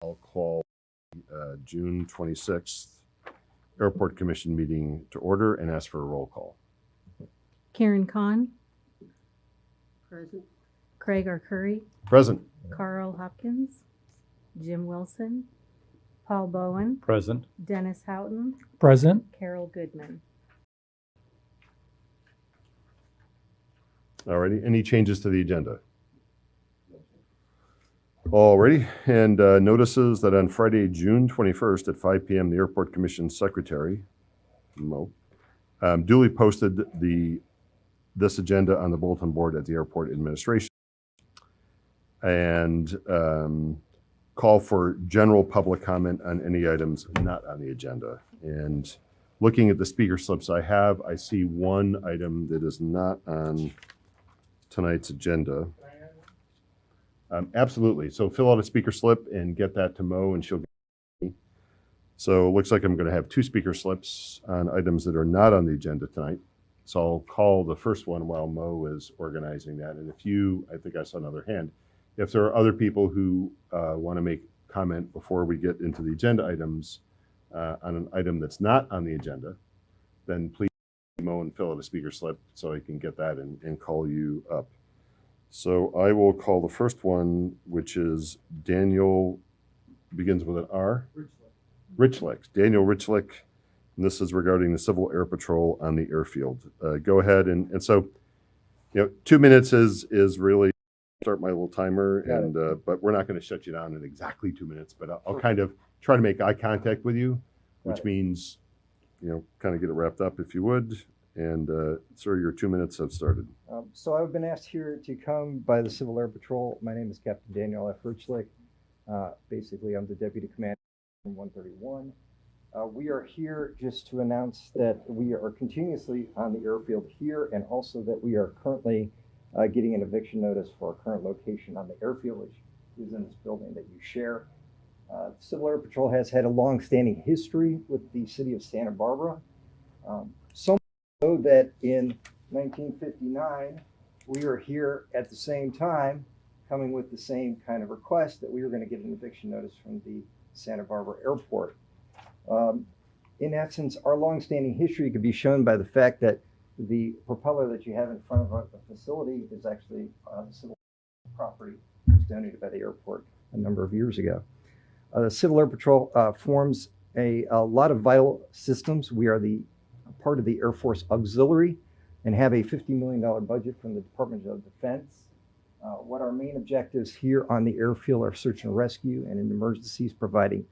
I'll call June 26th Airport Commission meeting to order and ask for a roll call. Karen Kahn, Present. Craig R. Curry, Present. Carl Hopkins, Jim Wilson, Paul Bowen, Present. Dennis Houghton, Present. Carol Goodman. Alrighty, any changes to the agenda? Alrighty, and notices that on Friday, June 21st at 5 p.m., the Airport Commission Secretary, Mo, duly posted this agenda on the bulletin board at the airport administration and call for general public comment on any items not on the agenda. And looking at the speaker slips I see one item that is not on tonight's agenda. Absolutely. So fill out a speaker slip and get that to Mo and she'll get me. So it looks like I'm going to have two speaker slips on items that are not on the agenda tonight. So I'll call the first one while Mo is organizing that. And I think I saw another hand. If there are other people who want to make comment before we get into the agenda items on an item that's not on the agenda, then please Mo and fill out a speaker slip so I can get that and call you up. So I will call the first one, which is Daniel, begins with an R. Richlick. Daniel Richlick. And this is regarding the Civil Air Patrol on the airfield. Go ahead. And so, 2 minutes is really start my little timer. And but we're not going to shut you down in exactly 2 minutes, but I'll kind of try to make eye contact with you, which means, kind of get it wrapped up if you would. And sir, your 2 minutes have started. So I've been asked here to come by the Civil Air Patrol. My name is Captain Daniel F. Richlick. Basically, I'm the Deputy Commander from 131. We are here just to announce that we are continuously on the airfield here and also that we are currently getting an eviction notice for our current location on the airfield, which is in this building that you share. Civil Air Patrol has had a long-standing history with the city of Santa Barbara. So that in 1959, we were here at the same time, coming with the same kind of request that we were going to get an eviction notice from the Santa Barbara airport. In essence, our longstanding history could be shown by the fact that the propeller that you have in front of the facility is actually civil property that was donated by the airport a number of years ago. The Civil Air Patrol forms a lot of vital systems. We are the part of the Air Force Auxiliary and have a $50 million budget from the Department of Defense. What our main objectives here on the airfield are search and rescue and in emergencies providing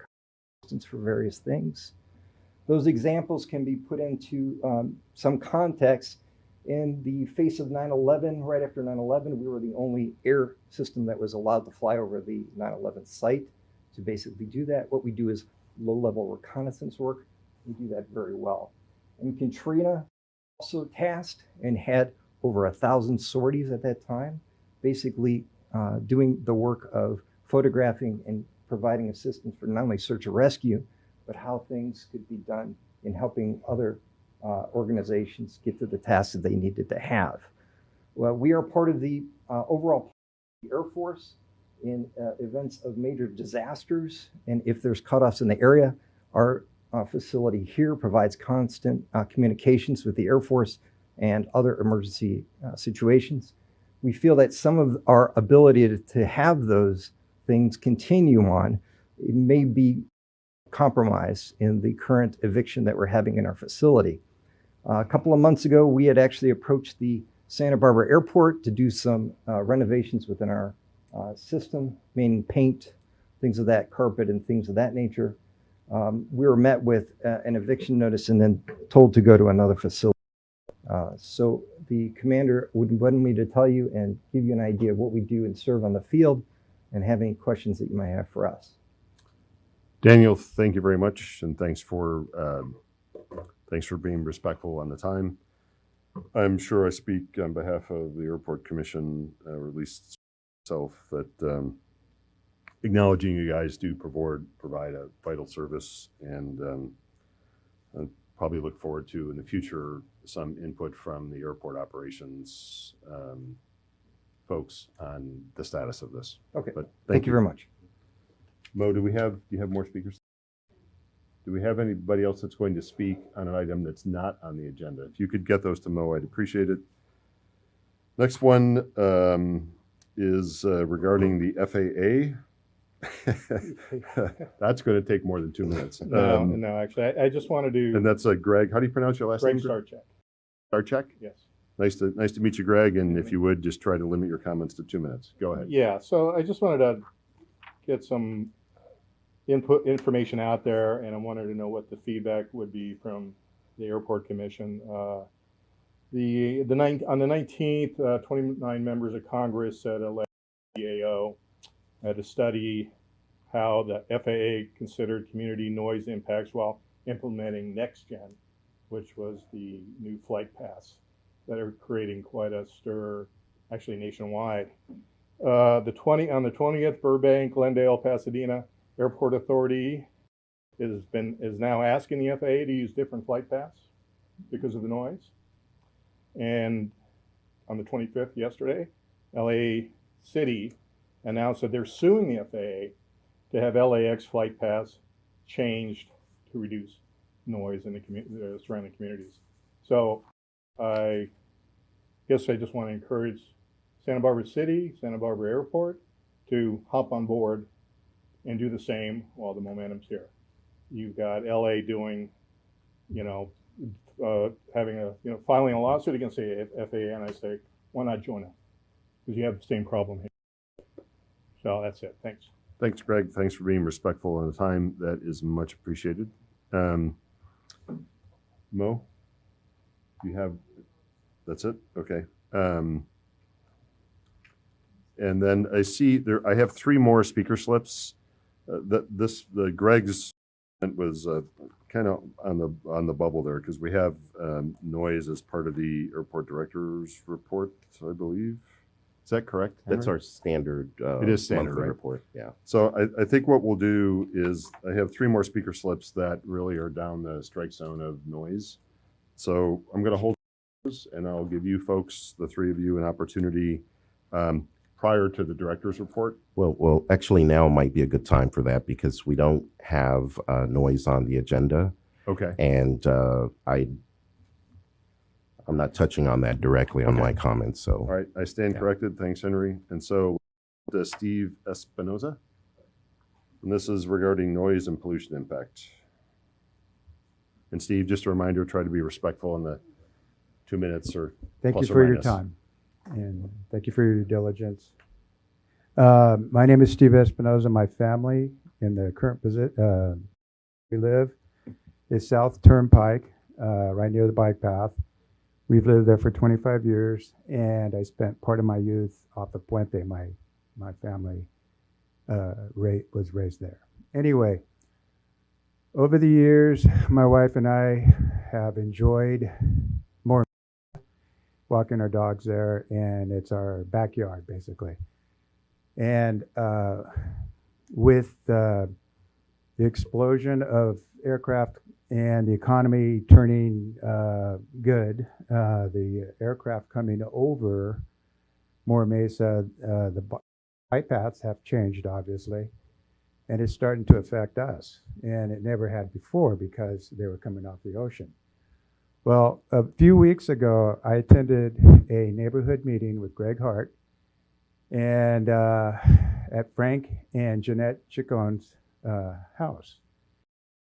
assistance for various things. Those examples can be put into some context. In the face of 9/11, right after 9/11, we were the only air system that was allowed to fly over the 9/11 site to basically do that. What we do is low-level reconnaissance work. We do that very well. In Katrina, also tasked and had over 1,000 sorties at that time, basically doing the work of photographing and providing assistance for not only search and rescue, but how things could be done in helping other organizations get to the tasks that they needed to have. Well, we are part of the overall Air Force in events of major disasters, and if there's cutoffs in the area, our facility here provides constant communications with the Air Force and other emergency situations. We feel that some of our ability to have those things continue on, it may be compromised in the current eviction that we're having in our facility. A couple of months ago, we had actually approached the Santa Barbara Airport to do some renovations within our system, meaning paint, things of that, carpet and things of that nature. We were met with an eviction notice and then told to go to another facility. So the commander would want me to tell you and give you an idea of what we do and serve on the field and have any questions that you might have for us. Daniel, thank you very much, and thanks for being respectful on the time. I'm sure I speak on behalf of the Airport Commission, or at least myself, that acknowledging you guys do provide a vital service, and I'll probably look forward to in the future some input from the airport operations folks on the status of this. Okay, But thank you very much. Mo, do you have more speakers? Do we have anybody else that's going to speak on an item that's not on the agenda? If you could get those to Mo, I'd appreciate it. Next one is regarding the FAA. That's going to take more than 2 minutes. No, actually, I just want to And do that's Greg. How do you pronounce your last Greg name? Starcheck. Starcheck? Yes. Nice to meet you, Greg. And if you would, just try to limit your comments to 2 minutes. Go ahead. Yeah, so I just wanted to get some information out there, and I wanted to know what the feedback would be from the Airport Commission. On the 19th, 29 members of Congress at a GAO to study how the FAA considered community noise impacts while implementing NextGen, which was the new flight paths that are creating quite a stir, actually nationwide. On the 20th, Burbank, Glendale, Pasadena Airport Authority is now asking the FAA to use different flight paths because of the noise. And on the 25th, yesterday, LA City announced that they're suing the FAA to have LAX flight paths changed to reduce noise in the surrounding communities. So I guess I just want to encourage Santa Barbara City, Santa Barbara Airport to hop on board and do the same while the momentum's here. You've got LA doing, filing a lawsuit against the FAA, and I say, why not join them? Because you have the same problem here. So that's it. Thanks. Thanks, Greg. Thanks for being respectful on the time. That is much appreciated. Mo, that's it? Okay. And then I see I have 3 more speaker slips. Greg's was kind of on the bubble there because we have noise as part of the airport director's report, I believe. Is that correct, Henry? That's our standard. It is standard, monthly right? report. Yeah. So I think what we'll do is I have 3 more speaker slips that really are down the strike zone of noise. So I'm going to hold those, and I'll give you folks, the 3 of you, an opportunity prior to the director's report. Well, actually, now might be a good time for that because we don't have noise on the agenda, Okay. and I'm not touching on that directly on Okay. my comments. So, All right. I stand Yeah. corrected. Thanks, Henry. And so Steve Espinoza. And this is regarding noise and pollution impact. And Steve, just a reminder, try to be respectful in the 2 minutes or Thank you plus or for your minus. time, and thank you for your diligence. My name is Steve Espinoza. My family in the current position we live is South Turnpike, right near the bike path. We've lived there for 25 years, and I spent part of my youth off of Puente. My family was raised there. Anyway, over the years, my wife and I have enjoyed more walking our dogs there, and it's our backyard, basically. And with the explosion of aircraft and the economy turning good, the aircraft coming over Mora Mesa, the bike paths have changed, obviously, and it's starting to affect us. And it never had before because they were coming off the ocean. Well, a few weeks ago, I attended a neighborhood meeting with Greg Hart and at Frank and Jeanette Chicon's house.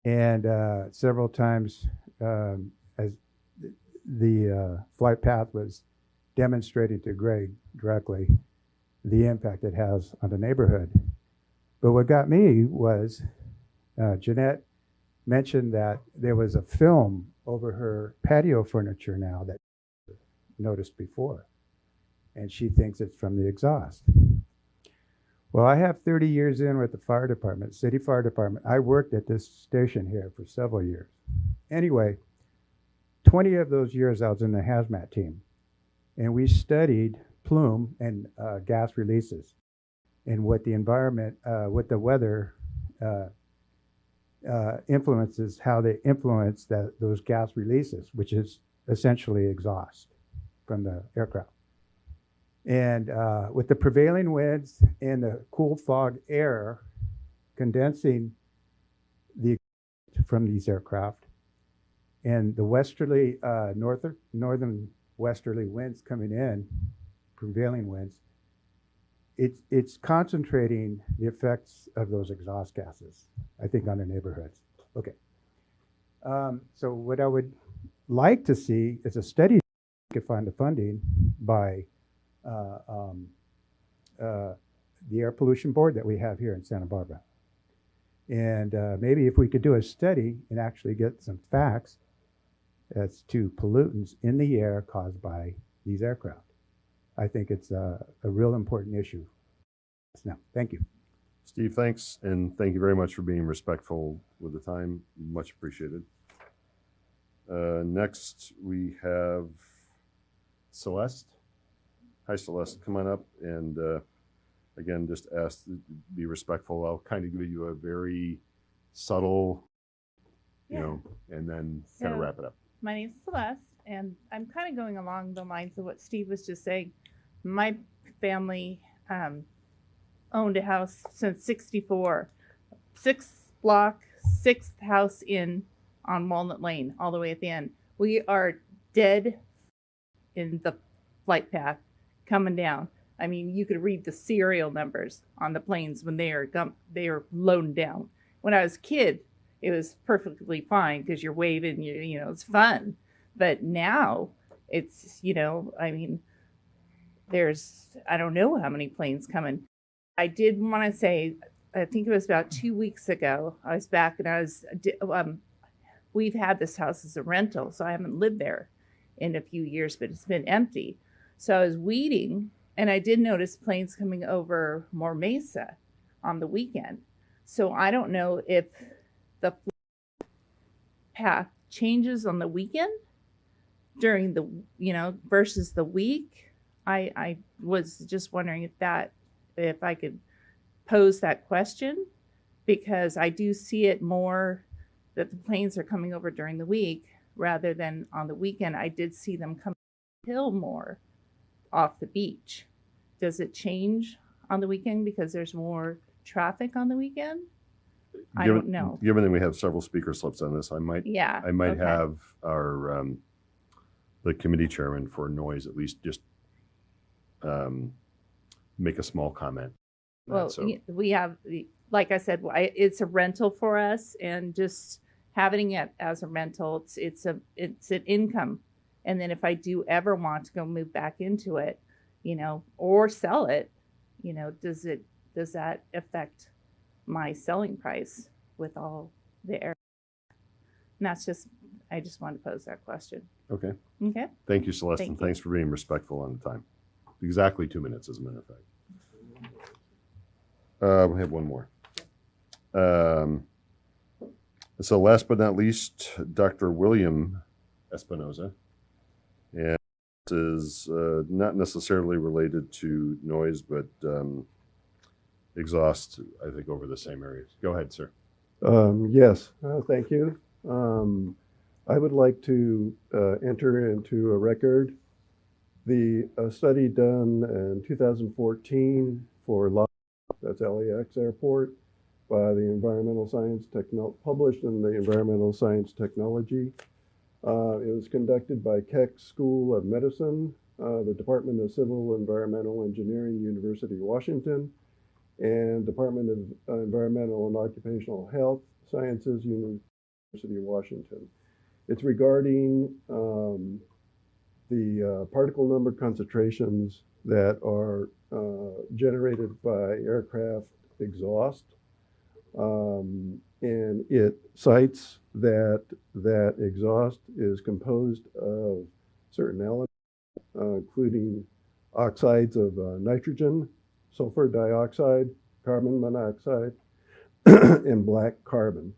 And several times as the flight path was demonstrating to Greg directly the impact it has on the neighborhood. But what got me was Jeanette mentioned that there was a film over her patio furniture now that I noticed before. And she thinks it's from the exhaust. Well, I have 30 years in with the fire department, city fire department. I worked at this station here for several years. Anyway, 20 of those years I was in the hazmat team. And we studied plume and gas releases and what the environment, what the weather influences, how they influence those gas releases, which is essentially exhaust from the aircraft. And with the prevailing winds and the cool fog air condensing the from these aircraft, and the westerly northern westerly winds coming in, prevailing winds, it's concentrating the effects of those exhaust gases, I think, on the neighborhoods. Okay. So what I would like to see is a study could find the funding by the Air Pollution Board that we have here in Santa Barbara. And maybe if we could do a study and actually get some facts as to pollutants in the air caused by these aircraft. I think it's a real important issue. Now, thank you. Steve, thanks, and thank you very much for being respectful with the time. Much appreciated. Next, we have Celeste. Hi, Celeste. Come on up, and again, just ask to be respectful. I'll kind of give you a very subtle, you know, and then kind of So- wrap it up. My name's Celeste, and I'm kind of going along the lines of what Steve was just saying. My family owned a house since '64, 6th block, 6th house in on Walnut Lane, all the way at the end. We are dead in the flight path coming down. I mean, you could read the serial numbers on the planes when they are loading down. When I was a kid, it was perfectly fine because you're waving, you know, it's fun. But now it's, you know, I mean, I don't know how many planes coming. I did want to say, I think it was about 2 weeks ago, I was back and we've had this house as a rental, so I haven't lived there in a few years, but it's been empty. So I was weeding, and I did notice planes coming over More Mesa on the weekend. So I don't know if the path changes on the weekend during the, you know, versus the week. I was just wondering if I could pose that question, because I do see it more that the planes are coming over during the week rather than on the weekend. I did see them come hill more off the beach. Does it change on the weekend because there's more traffic on the weekend? I don't know. Given that we have several speaker slips on this, I might Yeah. okay. have our the committee chairman for noise at least just make a small comment. on that. Well, So we have, like I said, it's a rental for us, and just having it as a rental, it's an income. And then if I do ever want to go move back into it, you know, or sell it, you know, does that affect my selling price with all the air? And I just wanted to pose that question. okay. Okay. Thank you, Celeste, Thank and you. thanks for being respectful on the time. Exactly 2 minutes, as a matter of fact. We have one more. So last but not least, Dr. William Espinoza. And this is not necessarily related to noise, but exhaust, I think, over the same areas. Go ahead, sir. Yes, thank you. I would like to enter into a record the study done in 2014 for that's LAX Airport by the Environmental Science published in the Environmental Science Technology. It was conducted by Keck School of Medicine, the Department of Civil Environmental Engineering, University of Washington, and Department of Environmental and Occupational Health Sciences, University of Washington. It's regarding the particle number concentrations that are generated by aircraft exhaust. And it cites that exhaust is composed of certain elements, including oxides of nitrogen, sulfur dioxide, carbon monoxide, and black carbon.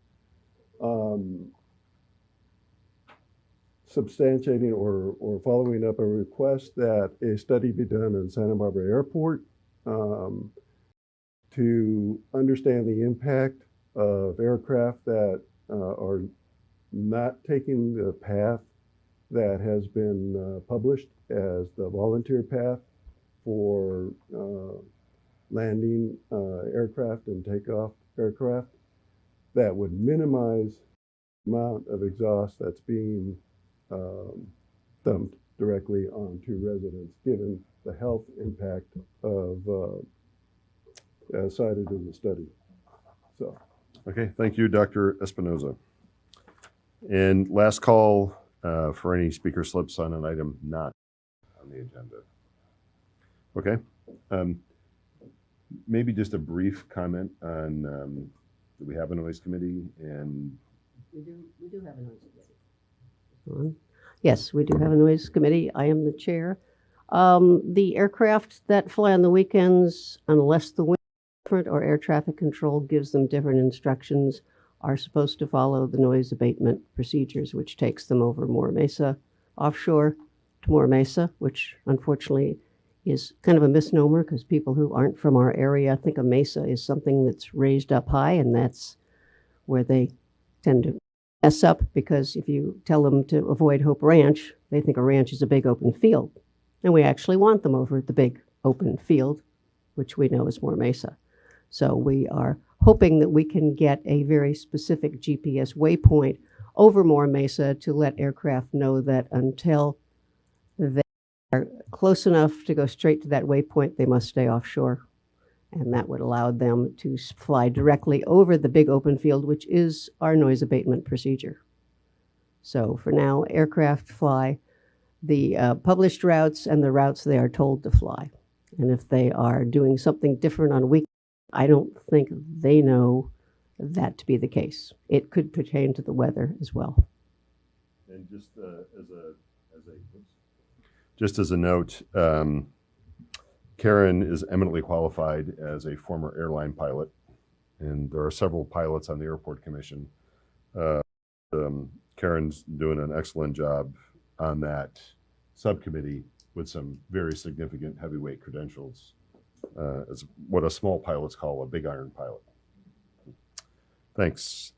Substantiating or following up a request that a study be done in Santa Barbara Airport to understand the impact of aircraft that are not taking the path that has been published as the volunteer path for landing aircraft and takeoff aircraft that would minimize the amount of exhaust that's being dumped directly onto residents, given the health impact of cited in the study. So, Okay, thank you, Dr. Espinoza. And last call for any speaker slips on an item not on the agenda. Okay. Maybe just a brief comment on, do we have a noise committee? And We do have a noise committee. Yes, we do have a noise committee. I am the chair. The aircraft that fly on the weekends, unless the wind is different or air traffic control gives them different instructions, are supposed to follow the noise abatement procedures, which takes them over Moore Mesa offshore to Moore Mesa, which unfortunately is kind of a misnomer because people who aren't from our area think a mesa is something that's raised up high, and that's where they tend to mess up, because if you tell them to avoid Hope Ranch, they think a ranch is a big open field. And we actually want them over at the big open field, which we know is Moore Mesa. So we are hoping that we can get a very specific GPS waypoint over Moore Mesa to let aircraft know that until they are close enough to go straight to that waypoint, they must stay offshore. And that would allow them to fly directly over the big open field, which is our noise abatement procedure. So for now, aircraft fly the published routes and the routes they are told to fly. And if they are doing something different on weekends, I don't think they know that to be the case. It could pertain to the weather as well. And just as a note, Karen is eminently qualified as a former airline pilot, and there are several pilots on the airport commission. Karen's doing an excellent job on that subcommittee with some very significant heavyweight credentials. It's what a small pilots call a big iron pilot. Thanks.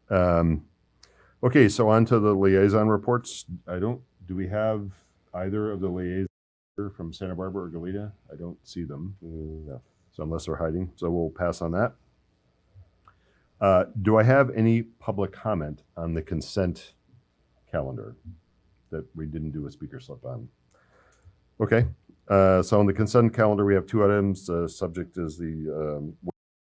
Okay, so on to the liaison reports. Do we have either of the liaisons from Santa Barbara or Goleta? I don't see them. No. So unless they're hiding, so we'll pass on that. Do I have any public comment on the consent calendar that we didn't do a speaker slip on? Okay, so on the consent calendar, we have two items. Subject is the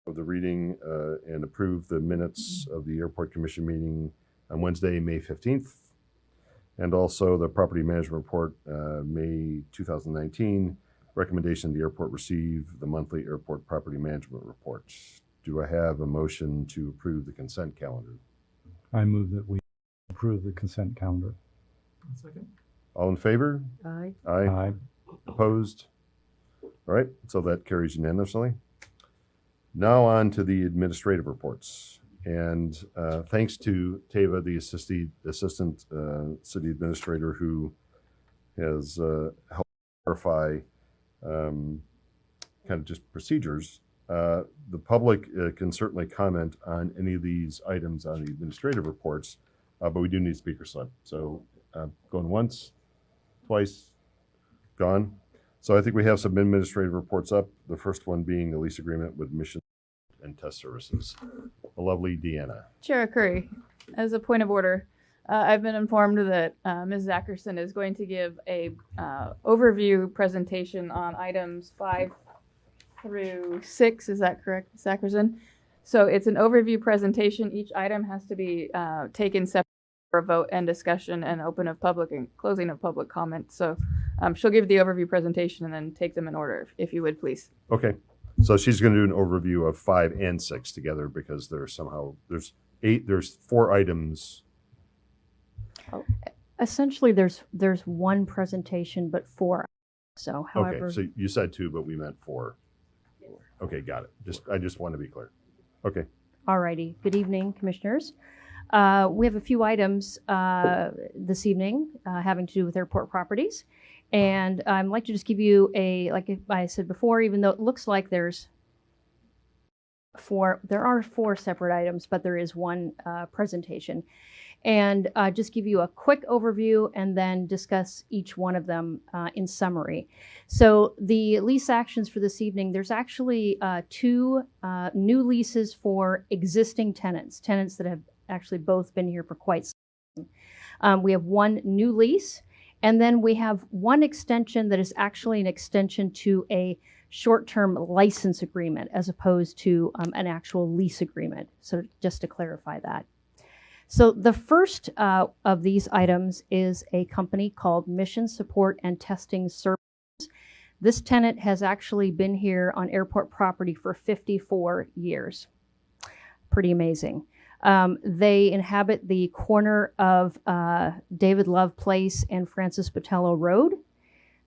of the reading and approve the minutes of the Airport Commission meeting on Wednesday, May 15th. And also the property management report, May 2019. Recommendation the airport receive the monthly airport property management report. Do I have a motion to approve the consent calendar? I move that we approve the consent calendar. Second. All in favor? Aye. Aye. Opposed? All right, so that carries unanimously. Now on to the administrative reports. And thanks to Tava, the assistant city administrator, who has helped clarify kind of just procedures. The public can certainly comment on any of these items on the administrative reports, but we do need speaker slip. So going once, twice, gone. So I think we have some administrative reports up. The first one being the lease agreement with Mission and Test Services. The lovely Deanna. Chair Curry, as a point of order, I've been informed that Ms. Zackerson is going to give a overview presentation on items 5 through 6. Is that correct, Ms. Zackerson? So it's an overview presentation. Each item has to be taken separately for a vote and discussion and open of public and closing of public comment. So she'll give the overview presentation and then take them in order, if you would, please. Okay. So she's going to do an overview of 5 and 6 together because there's 4 items. Essentially, there's one presentation, but 4. So, however, Okay, so you said 2, but we meant 4. Okay, got it. I just want to be clear. Okay. alrighty. Good evening, commissioners. We have a few items this evening having to do with airport properties. And I'd like to just give you like I said before, even though it looks like there's there are 4 separate items, but there is one presentation. And just give you a quick overview and then discuss each one of them in summary. So the lease actions for this evening, there's actually 2 new leases for existing tenants that have actually both been here for quite some time. We have 1 new lease, and then we have 1 extension that is actually an extension to a short-term license agreement as opposed to an actual lease agreement. So just to clarify that. So the first of these items is a company called Mission Support and Testing Services. This tenant has actually been here on airport property for 54 years. Pretty amazing. They inhabit the corner of David Love Place and Francis Botello Road.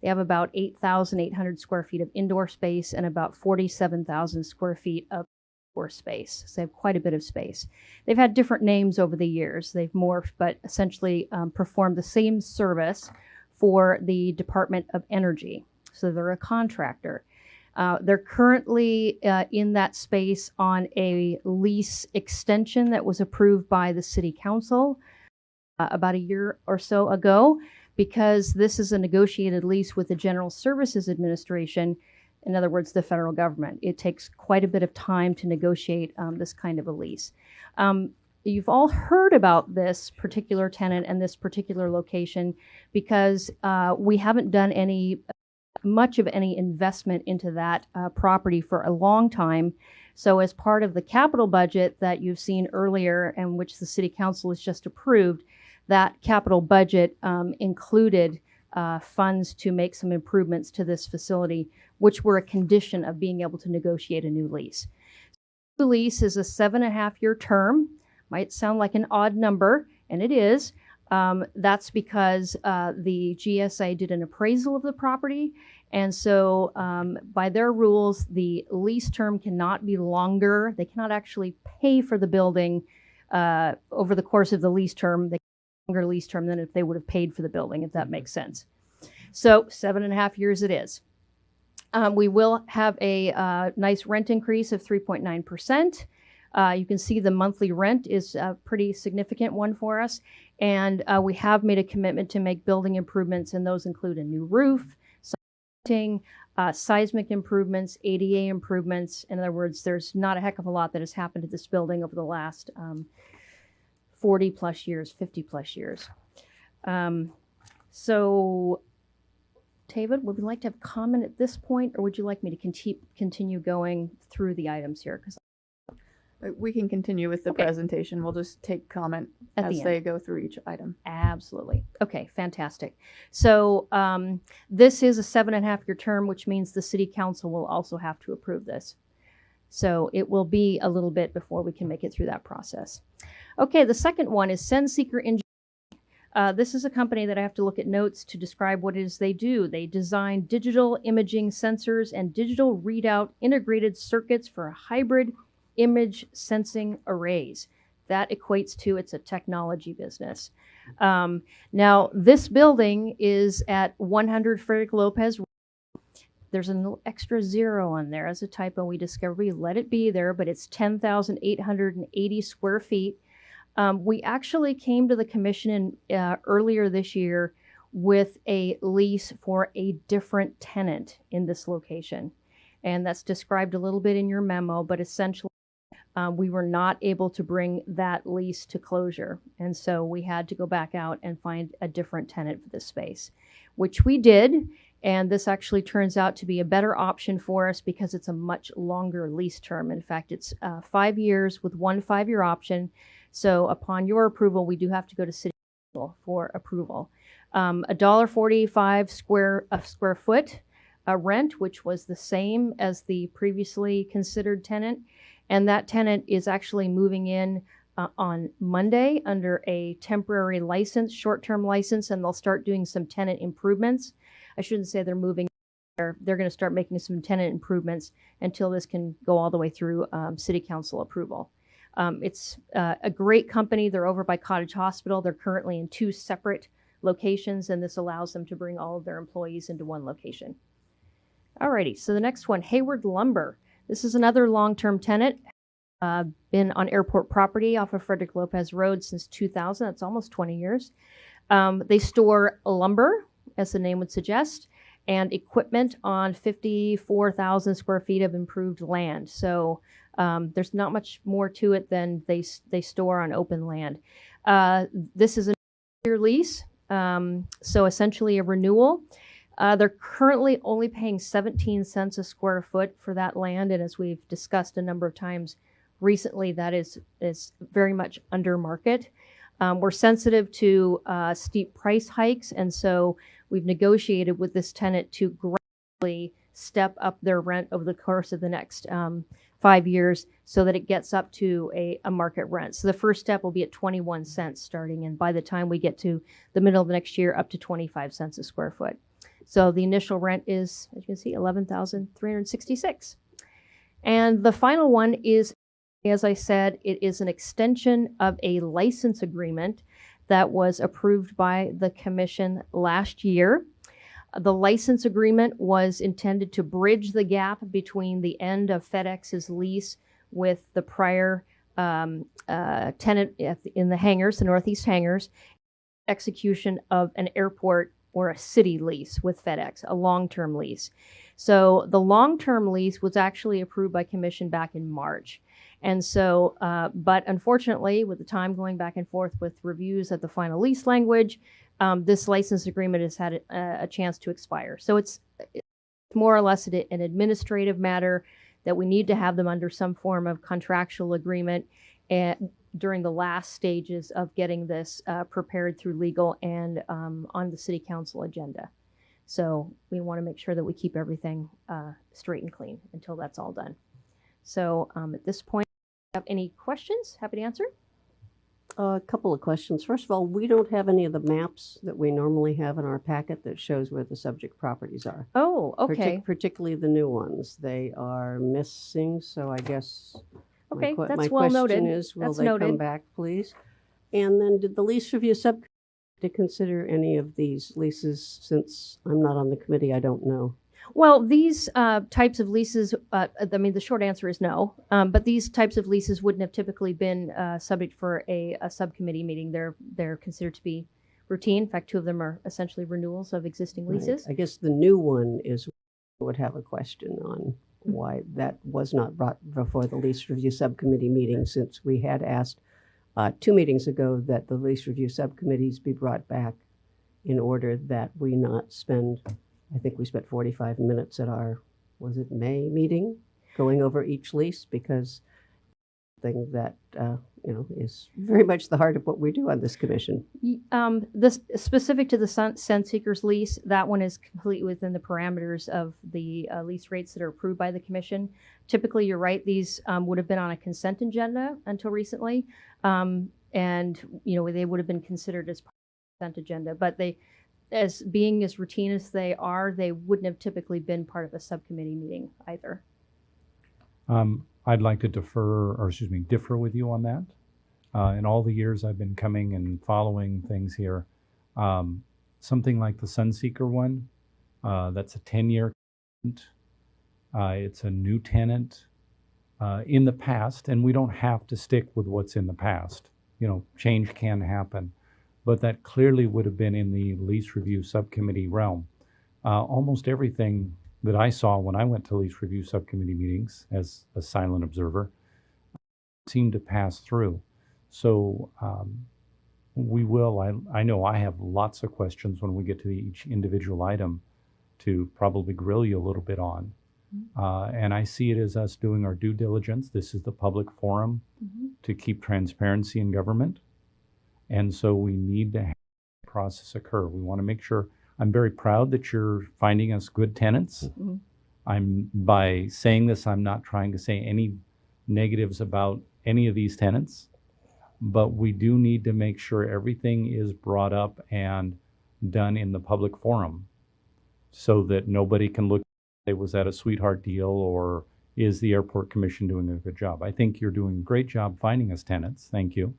They have about 8,800 square feet of indoor space and about 47,000 square feet of outdoor space. So they have quite a bit of space. They've had different names over the years. They've morphed, but essentially perform the same service for the Department of Energy. So they're a contractor. They're currently in that space on a lease extension that was approved by the City Council about a year or so ago. Because this is a negotiated lease with the General Services Administration, in other words, the federal government. It takes quite a bit of time to negotiate this kind of a lease. You've all heard about this particular tenant and this particular location because we haven't done much of any investment into that property for a long time. So as part of the capital budget that you've seen earlier and which the City Council has just approved, that capital budget included funds to make some improvements to this facility, which were a condition of being able to negotiate a new lease. The lease is a 7.5-year term. Might sound like an odd number, and it is. That's because the GSA did an appraisal of the property, and so by their rules, the lease term cannot be longer. They cannot actually pay for the building over the course of the lease term. They longer lease term than if they would have paid for the building, if that makes sense. So 7.5 years it is. We will have a nice rent increase of 3.9%. You can see the monthly rent is a pretty significant one for us. And we have made a commitment to make building improvements, and those include a new roof, seismic improvements, ADA improvements. In other words, there's not a heck of a lot that has happened to this building over the last 40 plus years, 50 plus years. So, David, would you like to have comment at this point, or would you like me to continue going through the items here? Because we can continue with the presentation. We'll just take comment as they go through each item. Absolutely. Okay, fantastic. So this is a 7.5-year term, which means the City Council will also have to approve this. So it will be a little bit before we can make it through that process. Okay, the second one is Senseeker Engineering. This is a company that I have to look at notes to describe what it is they do. They design digital imaging sensors and digital readout integrated circuits for hybrid image sensing arrays. That equates to it's a technology business. Now, this building is at 100 Frederick Lopez. There's an extra 0 on there as a typo. We discovered we let it be there, but it's 10,880 square feet. We actually came to the commission earlier this year with a lease for a different tenant in this location. And that's described a little bit in your memo, but essentially we were not able to bring that lease to closure. And so we had to go back out and find a different tenant for this space, which we did. And this actually turns out to be a better option for us because it's a much longer lease term. In fact, it's 5 years with 1 5-year option. So upon your approval, we do have to go to City Council for approval. $1.45 square foot rent, which was the same as the previously considered tenant. And that tenant is actually moving in on Monday under a temporary license, short-term license, and they'll start doing some tenant improvements. I shouldn't say they're moving. They're going to start making some tenant improvements until this can go all the way through City Council approval. It's a great company. They're over by Cottage Hospital. They're currently in 2 separate locations, and this allows them to bring all of their employees into one location. Alrighty, so the next one, Hayward Lumber. This is another long-term tenant. been on airport property off of Frederick Lopez Road since 2000. That's almost 20 years. They store lumber, as the name would suggest, and equipment on 54,000 square feet of improved land. So there's not much more to it than they store on open land. This is a year lease, so essentially a renewal. They're currently only paying 17 cents a square foot for that land, and as we've discussed a number of times recently, that is very much under market. We're sensitive to steep price hikes, and so we've negotiated with this tenant to gradually step up their rent over the course of the next 5 years so that it gets up to a market rent. So the first step will be at 21 cents starting, and by the time we get to the middle of the next year, up to 25 cents a square foot. So the initial rent is, as you can see, $11,366. And the final one is, as I said, it is an extension of a license agreement that was approved by the commission last year. The license agreement was intended to bridge the gap between the end of FedEx's lease with the prior tenant in the hangars, the Northeast hangars, execution of an airport or a city lease with FedEx, a long-term lease. So the long-term lease was actually approved by commission back in March. And so, but unfortunately, with the time going back and forth with reviews of the final lease language, this license agreement has had a chance to expire. So it's more or less an administrative matter that we need to have them under some form of contractual agreement during the last stages of getting this prepared through legal and on the city council agenda. So we want to make sure that we keep everything straight and clean until that's all done. So at this point, if you have any questions, happy to answer. A couple of questions. First of all, we don't have any of the maps that we normally have in our packet that shows where the subject properties are. Oh, okay. Particularly the new ones. They are missing, so I guess okay, my that's well question noted. is, will That's they noted. come back, please? And then did the lease review subcommittee to consider any of these leases? Since I'm not on the committee, I don't know. Well, these types of leases, I mean, the short answer is no, but these types of leases wouldn't have typically been subject for a subcommittee meeting. They're considered to be routine. In fact, two of them are essentially renewals of existing leases. Right. I guess the new one is, I would have a question on why that was not brought before the lease review subcommittee meeting, since we had asked 2 meetings ago that the lease review subcommittees be brought back in order that we not spend, I think we spent 45 minutes at our, was it May meeting, going over each lease, because thing that is very much the heart of what we do on this commission. This specific to the Sunseekers lease, that one is completely within the parameters of the lease rates that are approved by the commission. Typically, you're right; these would have been on a consent agenda until recently, and they would have been considered as part of the consent agenda. But they, as being as routine as they are, they wouldn't have typically been part of a subcommittee meeting either. I'd like to differ with you on that. In all the years I've been coming and following things here, something like the Sunseeker one, that's a 10-year tenant. It's a new tenant in the past, and we don't have to stick with what's in the past. Change can happen, but that clearly would have been in the lease review subcommittee realm. Almost everything that I saw when I went to lease review subcommittee meetings as a silent observer seemed to pass through. So we will, I know I have lots of questions when we get to each individual item to probably grill you a little bit on. And I see it as us doing our due diligence. This is the public forum to keep transparency in government. And so we need to have the process occur. We want to make sure. I'm very proud that you're finding us good tenants. By saying this, I'm not trying to say any negatives about any of these tenants, but we do need to make sure everything is brought up and done in the public forum so that nobody can look at it, was that a sweetheart deal, or is the airport commission doing a good job? I think you're doing a great job finding us tenants. Thank you.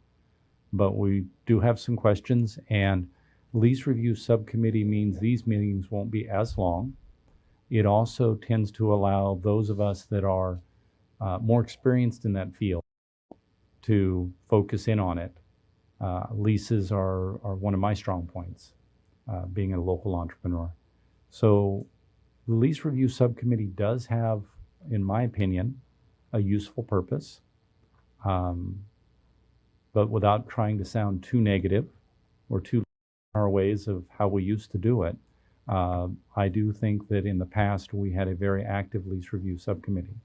But we do have some questions, and lease review subcommittee means these meetings won't be as long. It also tends to allow those of us that are more experienced in that field to focus in on it. Leases are one of my strong points, being a local entrepreneur. So the lease review subcommittee does have, in my opinion, a useful purpose. But without trying to sound too negative or too our ways of how we used to do it, I do think that in the past we had a very active lease review subcommittee,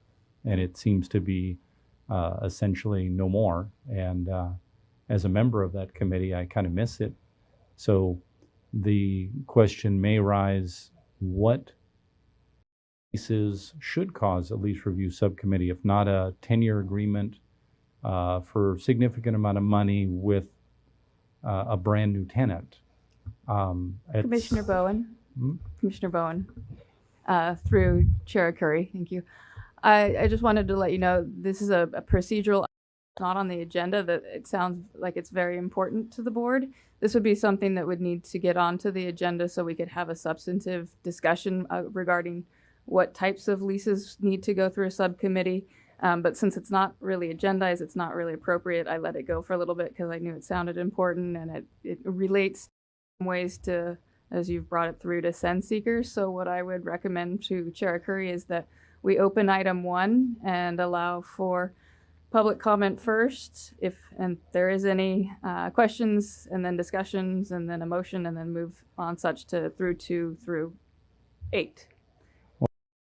and it seems to be essentially no more. And as a member of that committee, I kind of miss it. So the question may rise, what cases should cause a lease review subcommittee, if not a 10-year agreement for a significant amount of money with a brand new tenant? Commissioner Bowen. Hmm? Commissioner Bowen, through Chair Curry, thank you. I just wanted to let you know this is a procedural, not on the agenda, that it sounds like it's very important to the board. This would be something that would need to get onto the agenda so we could have a substantive discussion regarding what types of leases need to go through a subcommittee. But since it's not really agendized, it's not really appropriate, I let it go for a little bit because I knew it sounded important, and it relates in ways to, as you've brought it through, to Senseekers. So what I would recommend to Chair Curry is that we open item 1 and allow for public comment first, and there is any questions, and then discussions, and then a motion, and then move on such to through 2 through 8.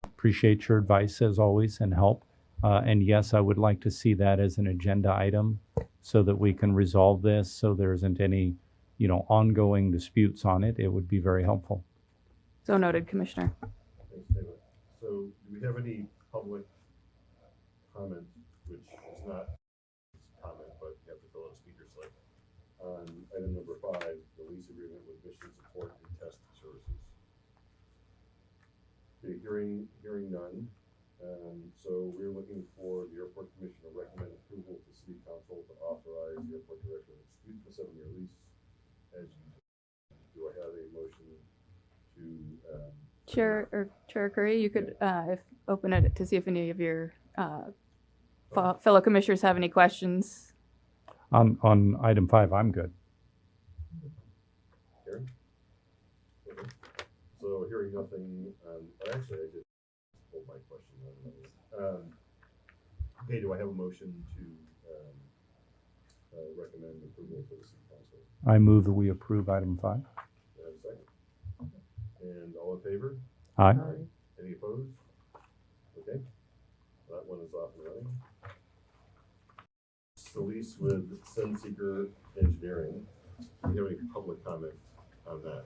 Appreciate your advice as always and help. And yes, I would like to see that as an agenda item so that we can resolve this, so there isn't any, ongoing disputes on it. It would be very helpful. So noted, Commissioner. Thanks, David. So do we have any public comment, which is not comment, but you have to fill out a speaker slip, on item number 5, the lease agreement with Mission Support and Test Services? Okay, hearing none. So we're looking for the Airport Commission to recommend approval to City Council to authorize the Airport Director to execute the 7-year lease. As you do, I have a motion to Chair Curry, you could open it to see if any of your fellow commissioners have any questions. On item 5, I'm good. Karen? Okay. So hearing nothing, actually I did hold my question. Okay, do I have a motion to recommend approval for the City Council? I move that we approve item 5. Do I have a second? And all in favor? Aye. Any opposed? Okay, that one is off and running. The lease with Senseeker Engineering. Do we have any public comment on that?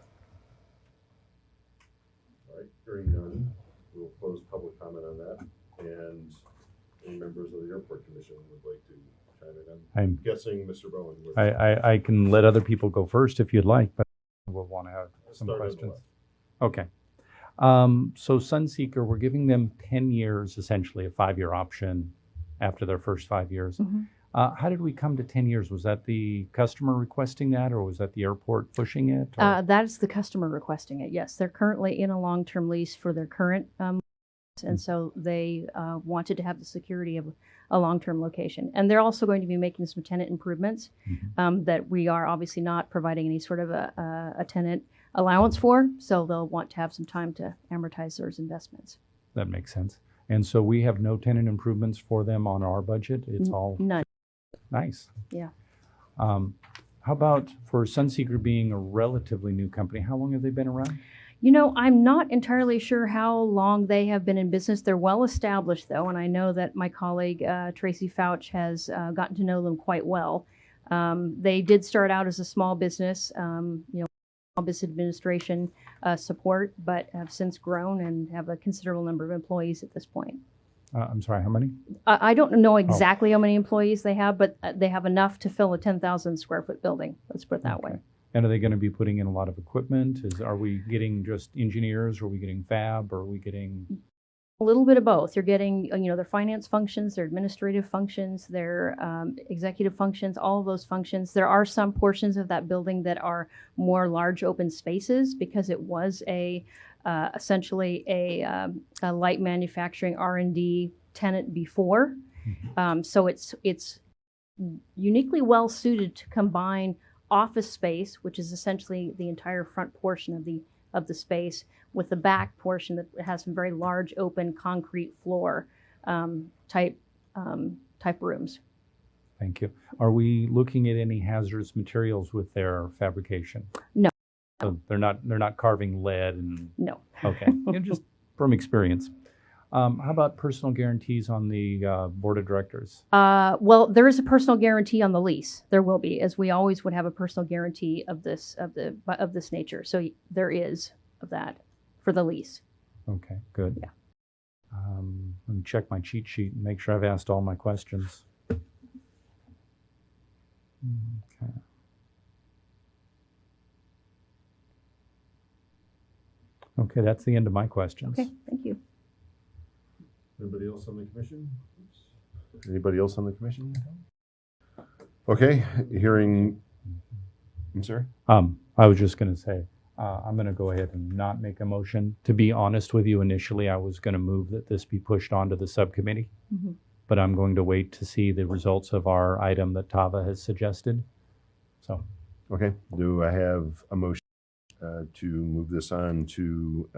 All right, hearing none, we'll close public comment on that. And any members of the Airport Commission would like to chime in? I'm guessing Mr. Bowen would. I can let other people go first if you'd like, but we'll want to have some Start on the questions. left. Okay. So Sunseeker, we're giving them 10 years, essentially a 5-year option after their first 5 years. Mm-hmm. How did we come to 10 years? Was that the customer requesting that, or was that the airport pushing it? Or? That is the customer requesting it, yes. They're currently in a long-term lease for their current and so they wanted to have the security of a long-term location. And they're also going to be making some tenant improvements that we are obviously not providing any sort of a tenant allowance for, so they'll want to have some time to amortize those investments. That makes sense. And so we have no tenant improvements for them on our budget? It's all none. Nice. Yeah. How about for Sunseeker being a relatively new company, how long have they been around? I'm not entirely sure how long they have been in business. They're well established, though, and I know that my colleague Tracy Fouch has gotten to know them quite well. They did start out as a small business, small business administration support, but have since grown and have a considerable number of employees at this point. I'm sorry, how many? I don't know exactly how many employees they have, but they have enough to fill a 10,000 square foot building. Let's put it that way. And are they going to be putting in a lot of equipment? Are we getting just engineers? Or are we getting fab? Or are we getting a little bit of both? You're getting, their finance functions, their administrative functions, their executive functions, all of those functions. There are some portions of that building that are more large open spaces because it was essentially a light manufacturing R&D tenant before. So it's uniquely well suited to combine office space, which is essentially the entire front portion of the space, with the back portion that has some very large open concrete floor type rooms. Thank you. Are we looking at any hazardous materials with their fabrication? No. So they're not carving lead and. No. Okay. Just from experience. How about personal guarantees on the board of directors? Well, there is a personal guarantee on the lease. There will be, as we always would have a personal guarantee of this nature. So there is of that for the lease. Okay, good. Yeah. Let me check my cheat sheet and make sure I've asked all my questions. Okay. Okay, that's the end of my questions. Okay, thank you. Anybody else on the commission? Anybody else on the commission? Okay, hearing, I'm sorry? I was just going to say, I'm going to go ahead and not make a motion. To be honest with you, initially I was going to move that this be pushed onto the subcommittee, but I'm going to wait to see the results of our item that Tava has suggested. So, Okay, do I have a motion to move this on to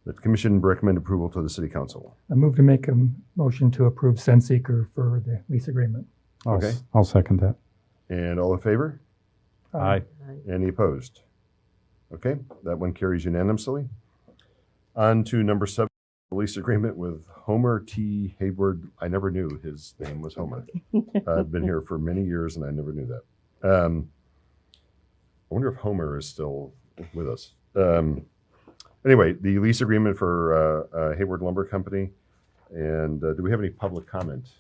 the commission recommend approval to the city council? I move to make a motion to approve Sunseeker for the lease agreement. Okay. I'll second that. And all in favor? Aye. Any opposed? Okay, that one carries unanimously. On to number 7, the lease agreement with Homer T. Hayward. I never knew his name was Homer. I've been here for many years and I never knew that. I wonder if Homer is still with us. Anyway, the lease agreement for Hayward Lumber Company. And do we have any public comment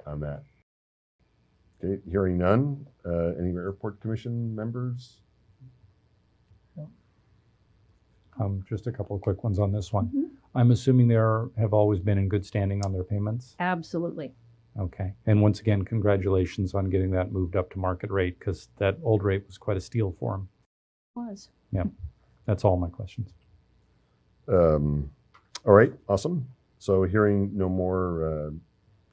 on that? Okay, hearing none. Any airport commission members? Just a couple of quick ones on this one. I'm assuming they have always been in good standing on their payments? Absolutely. Okay. And once again, congratulations on getting that moved up to market rate, because that old rate was quite a steal for them. Was. Yeah. That's all my questions. All right, awesome. So hearing no more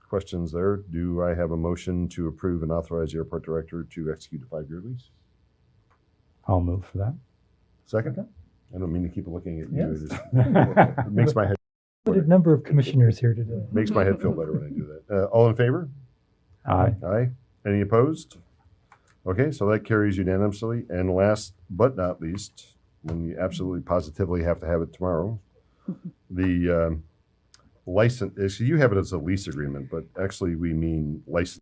questions there, do I have a motion to approve and authorize the airport director to execute a 5-year lease? I'll move for that. Second? I don't mean to keep looking at you. Yes. It makes my head Limited number of commissioners here today. makes my head feel better when I do that. All in favor? Aye. Aye. Any opposed? Okay, so that carries unanimously. And last but not least, when you absolutely positively have to have it tomorrow, the license, you have it as a lease agreement, but actually we mean license.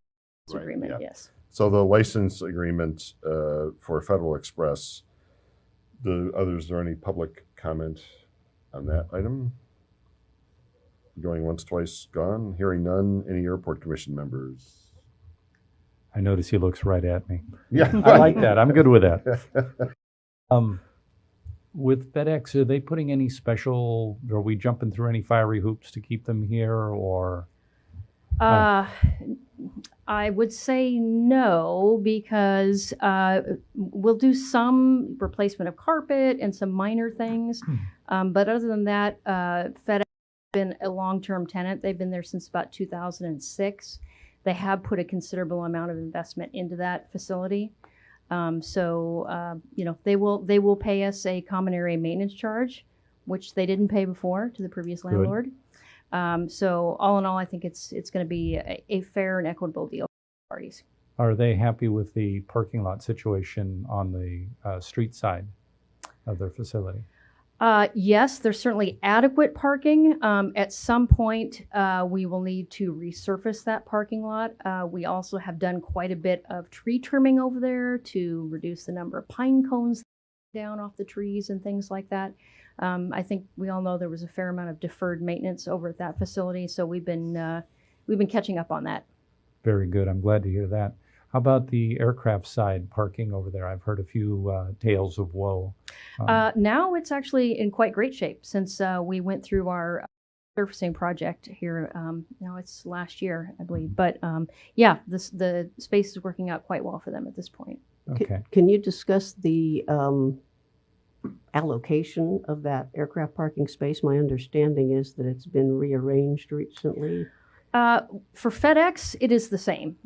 Right, Agreement, yeah. yes. So the license agreement for Federal Express, is there any public comment on that item? Going once, twice, gone. Hearing none. Any airport commission members? I notice he looks right at me. Yeah. I like that. I'm good with that. With FedEx, are they putting any special, are we jumping through any fiery hoops to keep them here, or? I would say no, because we'll do some replacement of carpet and some minor things. But other than that, FedEx has been a long-term tenant. They've been there since about 2006. They have put a considerable amount of investment into that facility. They will pay us a common area maintenance charge, which they didn't pay before to the previous landlord. So all in all, I think it's going to be a fair and equitable deal for parties. Are they happy with the parking lot situation on the street side of their facility? Yes, there's certainly adequate parking. At some point, we will need to resurface that parking lot. We also have done quite a bit of tree trimming over there to reduce the number of pine cones down off the trees and things like that. I think we all know there was a fair amount of deferred maintenance over at that facility, so we've been catching up on that. Very good. I'm glad to hear that. How about the aircraft side parking over there? I've heard a few tales of woe. Now it's actually in quite great shape since we went through our surfacing project here. Now it's last year, I believe. But the space is working out quite well for them at this point. Okay. Can you discuss the allocation of that aircraft parking space? My understanding is that it's been rearranged recently. For FedEx, it is the same.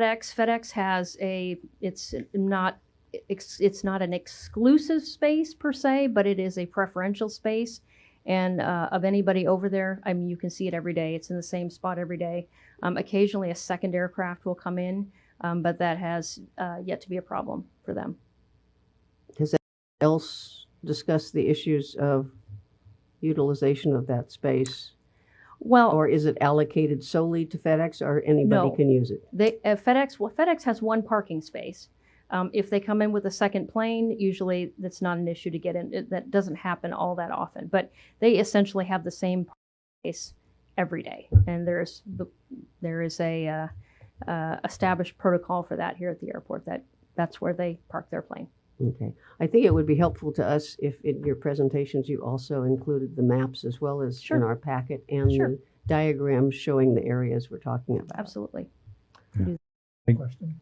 FedEx has it's not an exclusive space per se, but it is a preferential space. And of anybody over there, I mean, you can see it every day. It's in the same spot every day. Occasionally a second aircraft will come in, but that has yet to be a problem for them. Has anyone else discussed the issues of utilization of that space? Well, or is it allocated solely to FedEx, or anybody No. can use it? FedEx has one parking space. If they come in with a second plane, usually that's not an issue to get in. That doesn't happen all that often, but they essentially have the same space every day. And there is a established protocol for that here at the airport. That's where they park their plane. Okay. I think it would be helpful to us if in your presentations you also included the maps as well as in our packet and the diagrams showing the areas we're talking about. Absolutely. Question.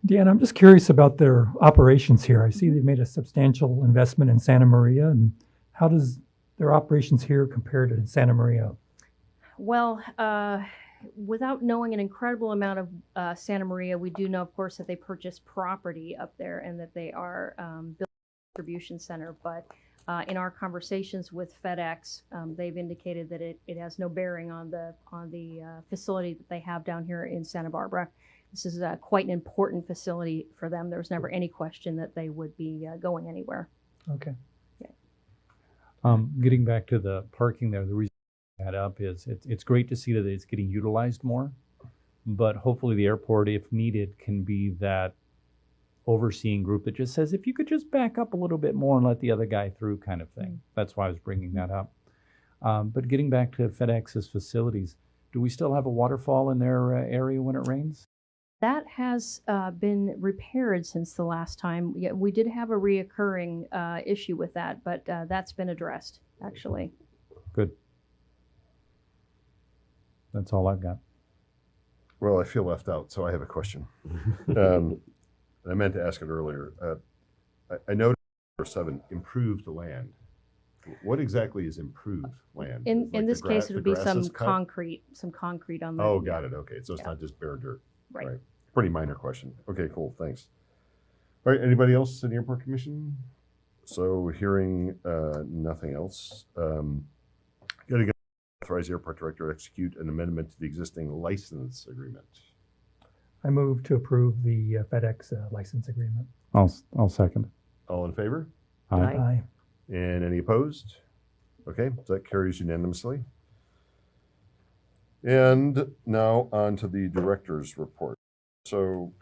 Dan, I'm just curious about their operations here. I see they've made a substantial investment in Santa Maria, and how does their operations here compare to Santa Maria? Well, without knowing an incredible amount of Santa Maria, we do know, of course, that they purchased property up there and that they are building a distribution center. But in our conversations with FedEx, they've indicated that it has no bearing on the facility that they have down here in Santa Barbara. This is quite an important facility for them. There was never any question that they would be going anywhere. Okay. Getting back to the parking there, the reason I bring that up is it's great to see that it's getting utilized more, but hopefully the airport, if needed, can be that overseeing group that just says, if you could just back up a little bit more and let the other guy through kind of thing. That's why I was bringing that up. But getting back to FedEx's facilities, do we still have a waterfall in their area when it rains? That has been repaired since the last time. Yeah, we did have a reoccurring issue with that, but that's been addressed, actually. Good. That's all I've got. Well, I feel left out, so I have a question. I meant to ask it earlier. I noticed number 7, improved land. What exactly is improved land? In Like this case, it would be grass some is cut? concrete on the. Oh, got it. Okay, so it's not just bare dirt. Right. Pretty minor question. Okay, cool. Thanks. All right. Anybody else in the airport commission? So hearing nothing else, got to authorize the airport director to execute an amendment to the existing license agreement. I move to approve the FedEx license agreement. I'll second. All in favor? Aye. And any opposed? Okay, so that carries unanimously. And now on to the director's report. So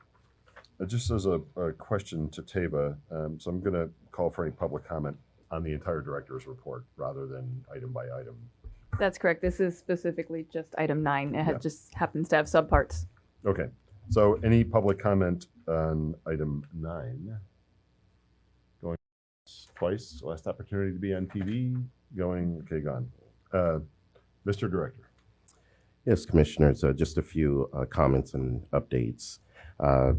just as a question to Teva, so I'm going to call for any public comment on the entire director's report rather than item by item. That's correct. This is specifically just item 9. It Yeah. just happens to have subparts. Okay, so any public comment on item 9? Going twice, last opportunity to be on TV, going, okay, gone. Mr. Director. Yes, Commissioners, just a few comments and updates.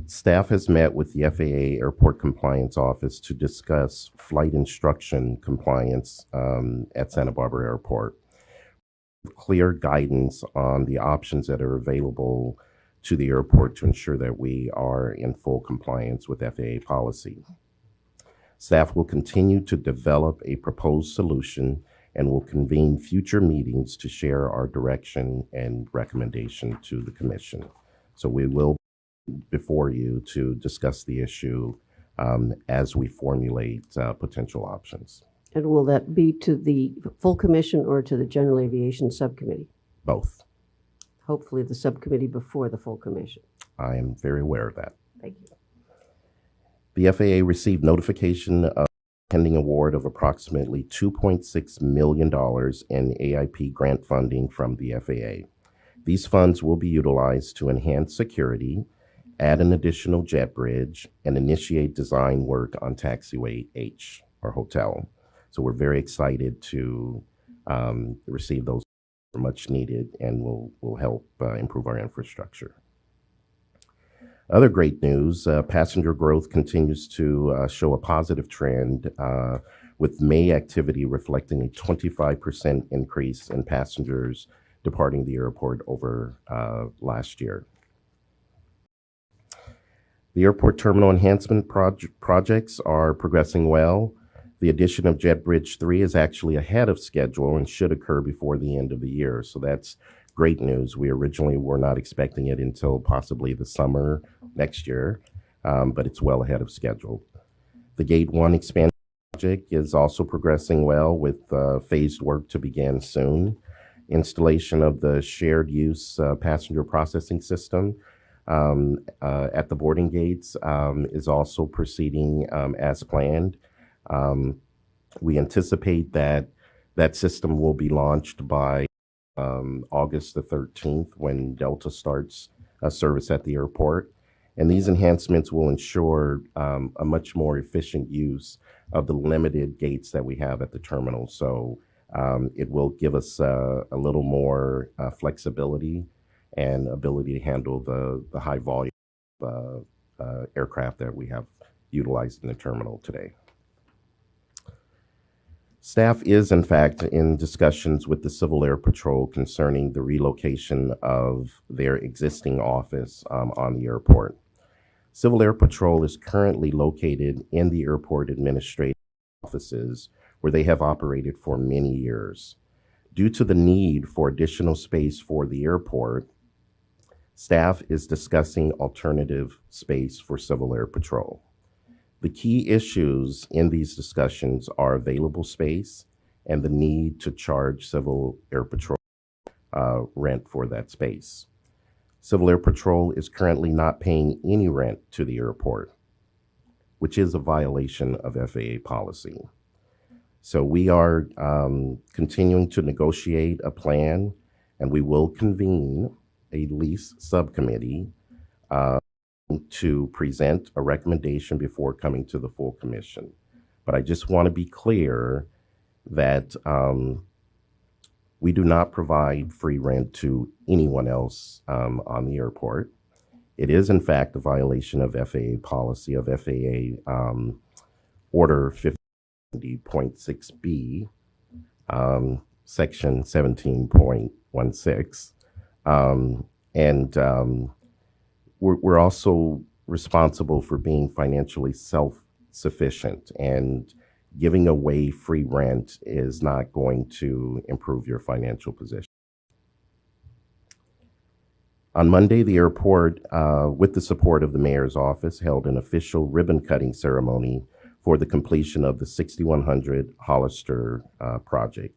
Staff has met with the FAA Airport Compliance Office to discuss flight instruction compliance at Santa Barbara Airport. Clear guidance on the options that are available to the airport to ensure that we are in full compliance with FAA policy. Staff will continue to develop a proposed solution and will convene future meetings to share our direction and recommendation to the Commission. So we will be before you to discuss the issue as we formulate potential options. And will that be to the full commission or to the General Aviation Subcommittee? Both. Hopefully the subcommittee before the full commission. I am very aware of that. Thank you. The FAA received notification of pending award of approximately $2.6 million in AIP grant funding from the FAA. These funds will be utilized to enhance security, add an additional jet bridge, and initiate design work on Taxiway H, or hotel. So we're very excited to receive those, much needed, and will help improve our infrastructure. Other great news, passenger growth continues to show a positive trend, with May activity reflecting a 25% increase in passengers departing the airport over last year. The airport terminal enhancement projects are progressing well. The addition of Jet Bridge 3 is actually ahead of schedule and should occur before the end of the year. So that's great news. We originally were not expecting it until possibly the summer next year, but it's well ahead of schedule. The Gate 1 expansion project is also progressing well with phased work to begin soon. Installation of the shared use passenger processing system at the boarding gates is also proceeding as planned. We anticipate that that system will be launched by August the 13th when Delta starts service at the airport. And these enhancements will ensure a much more efficient use of the limited gates that we have at the terminal. So it will give us a little more flexibility and ability to handle the high volume aircraft that we have utilized in the terminal today. Staff is, in fact, in discussions with the Civil Air Patrol concerning the relocation of their existing office on the airport. Civil Air Patrol is currently located in the airport administrative offices where they have operated for many years. Due to the need for additional space for the airport, staff is discussing alternative space for Civil Air Patrol. The key issues in these discussions are available space and the need to charge Civil Air Patrol rent for that space. Civil Air Patrol is currently not paying any rent to the airport, which is a violation of FAA policy. So we are continuing to negotiate a plan, and we will convene a lease subcommittee to present a recommendation before coming to the full commission. But I just want to be clear that we do not provide free rent to anyone else on the airport. It is, in fact, a violation of FAA policy, of FAA Order 50.6B, Section 17.16. We're also responsible for being financially self-sufficient, and giving away free rent is not going to improve your financial position. On Monday, the airport, with the support of the mayor's office, held an official ribbon-cutting ceremony for the completion of the 6100 Hollister project.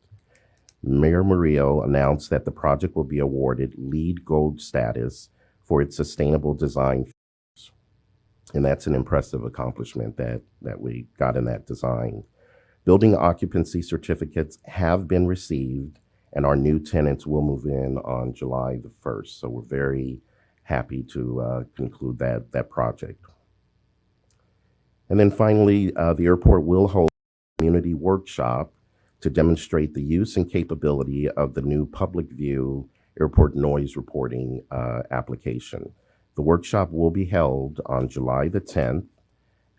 Mayor Murillo announced that the project will be awarded LEED Gold status for its sustainable design features. And that's an impressive accomplishment that we got in that design. Building occupancy certificates have been received, and our new tenants will move in on July the 1st. So we're very happy to conclude that project. And then finally, the airport will hold a community workshop to demonstrate the use and capability of the new Public View airport noise reporting application. The workshop will be held on July the 10th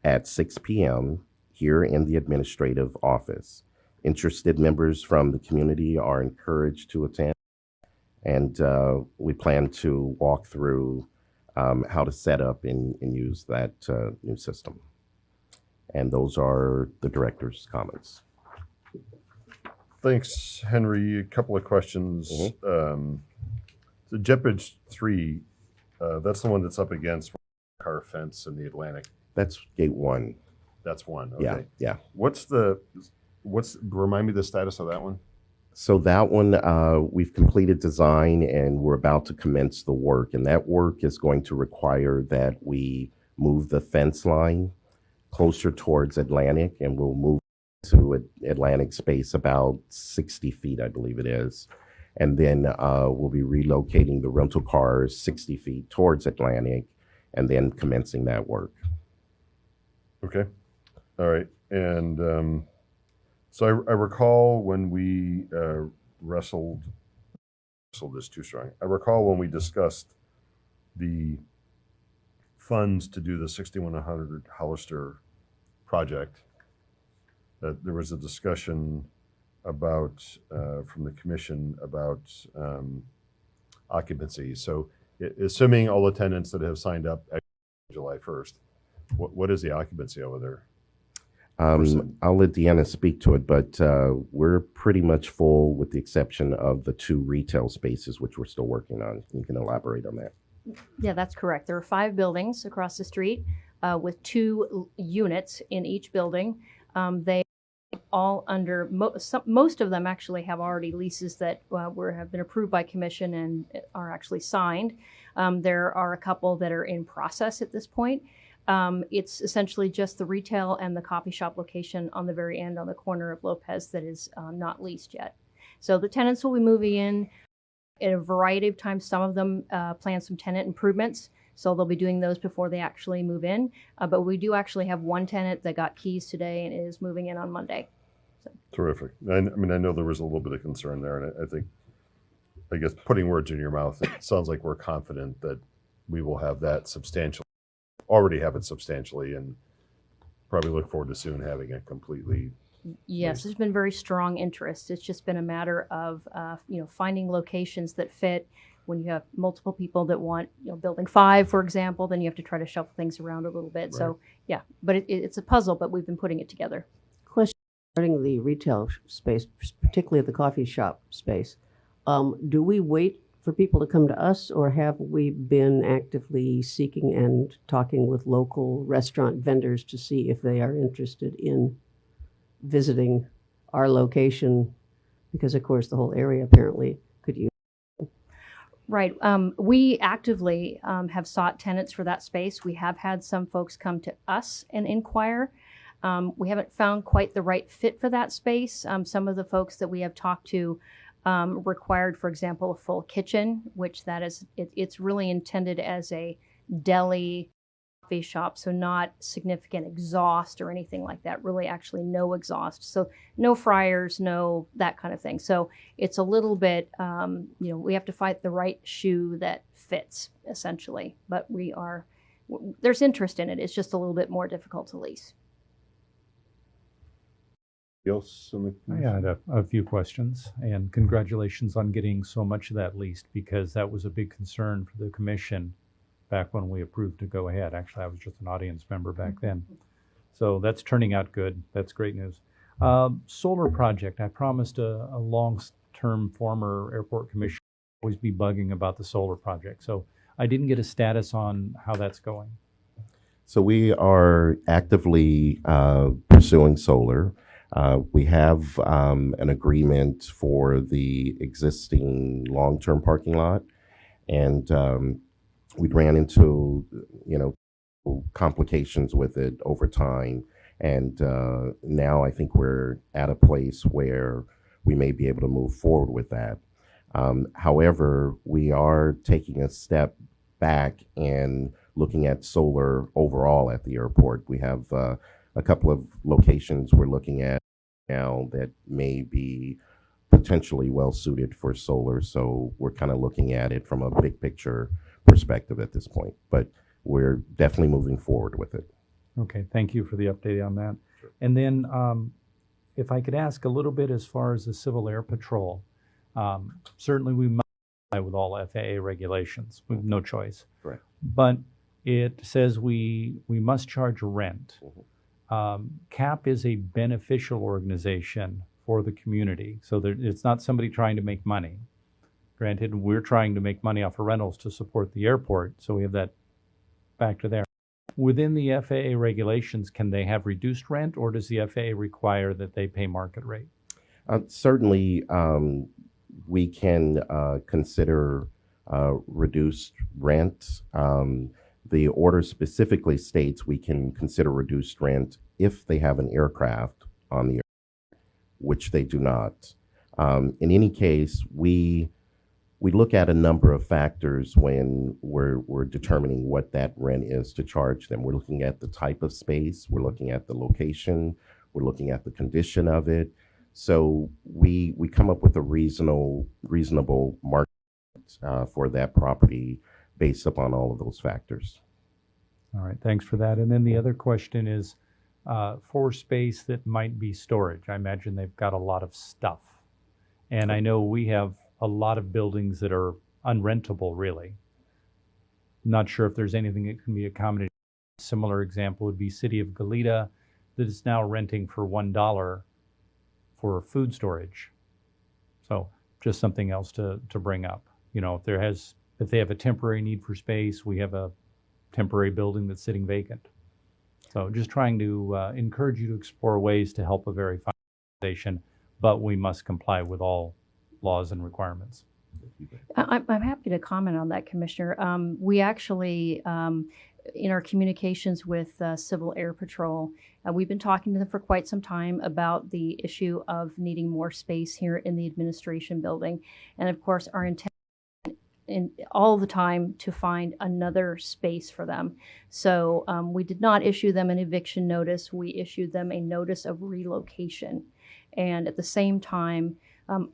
at 6 p.m. here in the administrative office. Interested members from the community are encouraged to attend, and we plan to walk through how to set up and use that new system. And those are the director's comments. Thanks, Henry. A couple of questions. The Jet Bridge 3, that's the one that's up against car fence in the Atlantic. That's Gate 1. That's one. Okay. Yeah. Remind me the status of that one? So that one, we've completed design and we're about to commence the work. And that work is going to require that we move the fence line closer towards Atlantic, and we'll move to Atlantic space about 60 feet, I believe it is. And then we'll be relocating the rental cars 60 feet towards Atlantic and then commencing that work. Okay. All right. And so I recall when we wrestled is too strong. I recall when we discussed the funds to do the 6100 Hollister project, that there was a discussion about from the commission about occupancy. So assuming all the tenants that have signed up at July 1st. What is the occupancy over there? I'll let Deanna speak to it, but we're pretty much full with the exception of the 2 retail spaces, which we're still working on. You can elaborate on that. Yeah, that's correct. There are 5 buildings across the street with 2 units in each building. They all under most of them actually have already leases that have been approved by commission and are actually signed. There are a couple that are in process at this point. It's essentially just the retail and the coffee shop location on the very end on the corner of Lopez that is not leased yet. So the tenants will be moving in at a variety of times. Some of them plan some tenant improvements, so they'll be doing those before they actually move in. But we do actually have one tenant that got keys today and is moving in on Monday. So. Terrific. I mean, I know there was a little bit of concern there, and I guess putting words in your mouth, it sounds like we're confident that we will have that already have it substantially, and probably look forward to soon having it completely. Yes, there's been very strong interest. It's just been a matter of finding locations that fit. When you have multiple people that want building 5, for example, then you have to try to shuffle things around a little bit. Right. So yeah, but it's a puzzle, but we've been putting it together. Question regarding the retail space, particularly the coffee shop space. Do we wait for people to come to us, or have we been actively seeking and talking with local restaurant vendors to see if they are interested in visiting our location? Because of course the whole area apparently could use. Right. We actively have sought tenants for that space. We have had some folks come to us and inquire. We haven't found quite the right fit for that space. Some of the folks that we have talked to required, for example, a full kitchen, which it's really intended as a deli coffee shop, so not significant exhaust or anything like that, really actually no exhaust. So no fryers, no that kind of thing. So it's a little bit, we have to find the right shoe that fits, essentially. But there's interest in it. It's just a little bit more difficult to lease. Else I had a few questions, and congratulations on getting so much of that leased, because that was a big concern for the commission back when we approved to go ahead. Actually, I was just an audience member back then. So that's turning out good. That's great news. Solar project. I promised a long-term former airport commissioner always be bugging about the solar project. So I didn't get a status on how that's going. So we are actively pursuing solar. We have an agreement for the existing long-term parking lot, and we ran into complications with it over time, and now I think we're at a place where we may be able to move forward with that. However, we are taking a step back and looking at solar overall at the airport. We have a couple of locations we're looking at now that may be potentially well suited for solar. So we're kind of looking at it from a big picture perspective at this point, but we're definitely moving forward with it. Okay, thank you for the update on that. Sure. And then if I could ask a little bit as far as the Civil Air Patrol, certainly we must comply with all FAA regulations. We have no choice. Right. But it says we must charge rent. Mm-hmm. CAP is a beneficial organization for the community, so it's not somebody trying to make money. Granted, we're trying to make money off of rentals to support the airport, so we have that factor there. Within the FAA regulations, can they have reduced rent, or does the FAA require that they pay market rate? Certainly, we can consider reduced rent. The order specifically states we can consider reduced rent if they have an aircraft on the aircraft, which they do not. In any case, we look at a number of factors when we're determining what that rent is to charge them. We're looking at the type of space, we're looking at the location, we're looking at the condition of it. So we come up with a reasonable market for that property based upon all of those factors. All right, thanks for that. And then the other question is for space that might be storage. I imagine they've got a lot of stuff. And I know we have a lot of buildings that are unrentable, really. Not sure if there's anything that can be accommodated Similar example would be City of Goleta that is now renting for $1 for food storage. So just something else to bring up. You know, if they have a temporary need for space, we have a temporary building that's sitting vacant. So just trying to encourage you to explore ways to help a very fine organization, but we must comply with all laws and requirements. I'm happy to comment on that, Commissioner. We actually, in our communications with Civil Air Patrol, we've been talking to them for quite some time about the issue of needing more space here in the administration building. And of course, our intent in all the time to find another space for them. So we did not issue them an eviction notice. We issued them a notice of relocation, and at the same time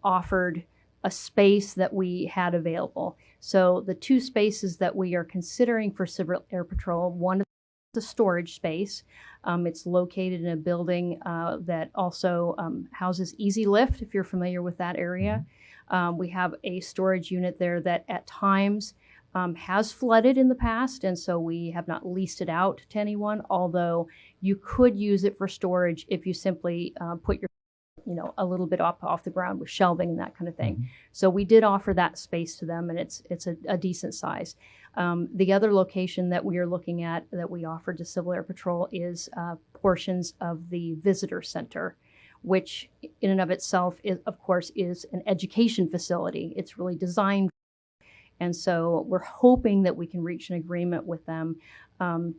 offered a space that we had available. So the two spaces that we are considering for Civil Air Patrol, one is the storage space. It's located in a building that also houses Easy Lift, if you're familiar with that area. We have a storage unit there that at times has flooded in the past, and so we have not leased it out to anyone, although you could use it for storage if you simply put your a little bit off the ground with shelving and that kind of thing. So we did offer that space to them, and it's a decent size. The other location that we are looking at that we offered to Civil Air Patrol is portions of the visitor center, which in and of itself is, of course, is an education facility. It's really designed. And so we're hoping that we can reach an agreement with them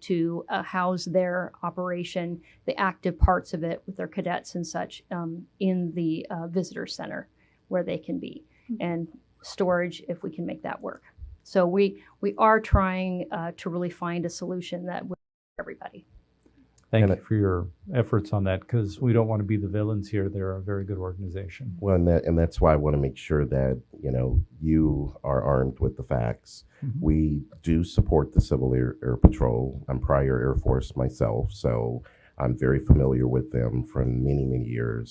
to house their operation, the active parts of it with their cadets and such in the visitor center where they can be, and storage if we can make that work. So we are trying to really find a solution that will work for everybody. Thank you for your efforts on that, because we don't want to be the villains here. They're a very good organization. Well, and that's why I want to make sure that, you are armed with the facts. Mm-hmm. We do support the Civil Air Patrol. I'm prior Air Force myself, so I'm very familiar with them from many, many years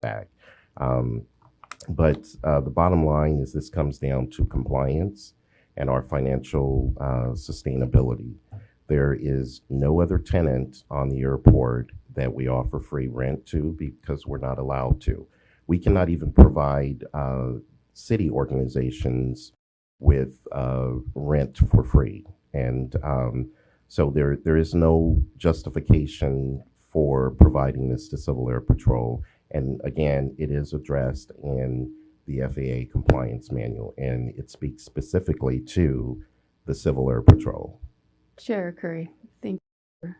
back. But the bottom line is this comes down to compliance and our financial sustainability. There is no other tenant on the airport that we offer free rent to because we're not allowed to. We cannot even provide city organizations with rent for free. And so there is no justification for providing this to Civil Air Patrol. And again, it is addressed in the FAA compliance manual, and it speaks specifically to the Civil Air Patrol. Chair Curry, thank you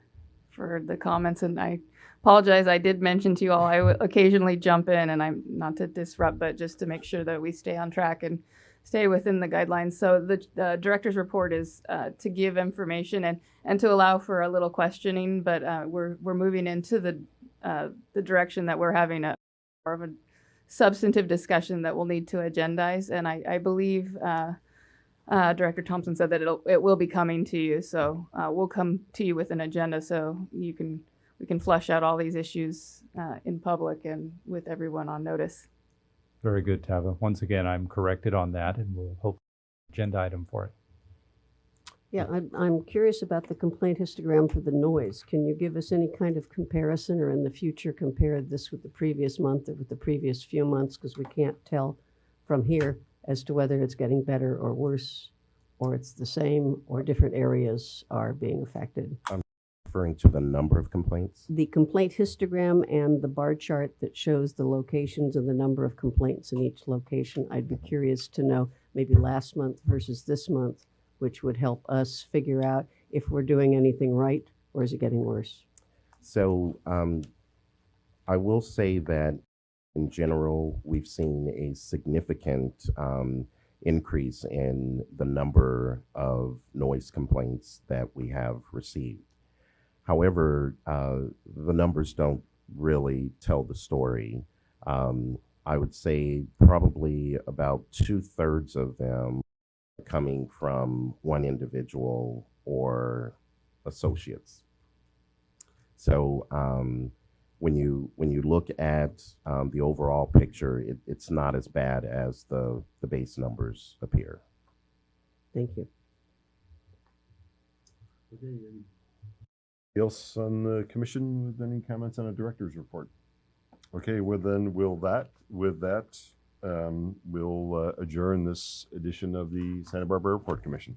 for the comments, and I apologize. I did mention to you all I would occasionally jump in, and I'm not to disrupt, but just to make sure that we stay on track and stay within the guidelines. So the director's report is to give information and to allow for a little questioning, but we're moving into the direction that we're having more of a substantive discussion that we'll need to agendize, and I believe. Director Thompson said that it will be coming to you, so we'll come to you with an agenda so we can flesh out all these issues in public and with everyone on notice. Very good, Tava. Once again, I'm corrected on that, and we'll hope agenda item for it. Yeah, I'm curious about the complaint histogram for the noise. Can you give us any kind of comparison, or in the future compare this with the previous month or with the previous few months, because we can't tell from here as to whether it's getting better or worse, or it's the same, or different areas are being affected. I'm referring to the number of complaints. The complaint histogram and the bar chart that shows the locations and the number of complaints in each location. I'd be curious to know maybe last month versus this month, which would help us figure out if we're doing anything right or is it getting worse. So I will say that in general, we've seen a significant increase in the number of noise complaints that we have received. However, the numbers don't really tell the story. I would say probably about 2/3 of them are coming from one individual or associates. So when you look at the overall picture, it's not as bad as the base numbers appear. Thank you. Okay, Else on the commission with any comments on a director's report? Okay, well then, with that, we'll adjourn this edition of the Santa Barbara Airport Commission.